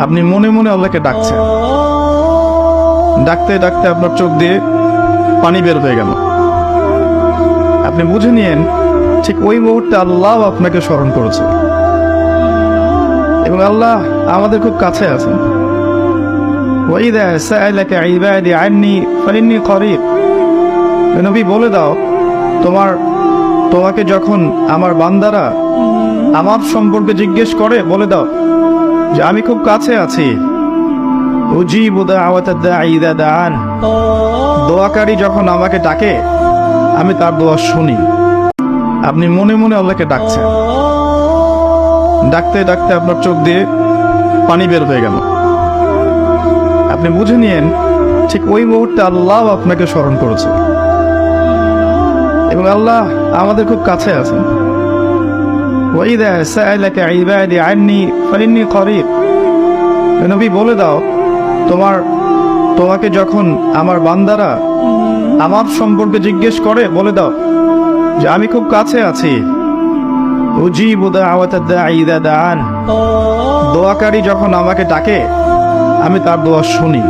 আপনি মনে মনে আল্লাহকে ডাকছেন, ডাকতে ডাকতে আপনার চোখ দিয়ে পানি বের হয়ে গেল। আপনি বুঝে নিয়েন ঠিক ওই মুহূর্তে আল্লাহ আপনাকে স্মরণ করেছে এবং আল্লাহ আমাদের খুব কাছে আছেন। ওয়াইদা সাআলাকা ইবাদি আন্নী ফাইন্নী করিব। নবী বলে দাও, তোমাকে যখন আমার বান্দারা আমার সম্পর্কে জিজ্ঞেস করে বলে দাও যে আমি খুব কাছে আছি। উজিবু দাওয়াতাদ দাঈ ইযা দাআন। দোয়াকারী যখন আমাকে ডাকে আমি তার দোয়া শুনি। আপনি মনে মনে আল্লাহকে ডাকছেন, ডাকতে ডাকতে আপনার চোখ দিয়ে পানি বের হয়ে গেল। আপনি বুঝে নিয়েন ঠিক ওই মুহূর্তে আল্লাহ আপনাকে স্মরণ করেছে এবং আল্লাহ আমাদের খুব কাছে আছেন। ওয়াইদা সাআলাকা ইবাদি আন্নী ফাইন্নী করিব। নবী বলে দাও, তোমাকে যখন আমার বান্দারা আমার সম্পর্কে জিজ্ঞেস করে বলে দাও যে আমি খুব কাছে আছি। উজিবু দাওয়াতাদ দাঈ ইযা দাআন। দোয়াকারী যখন আমাকে ডাকে আমি তার দোয়া শুনি।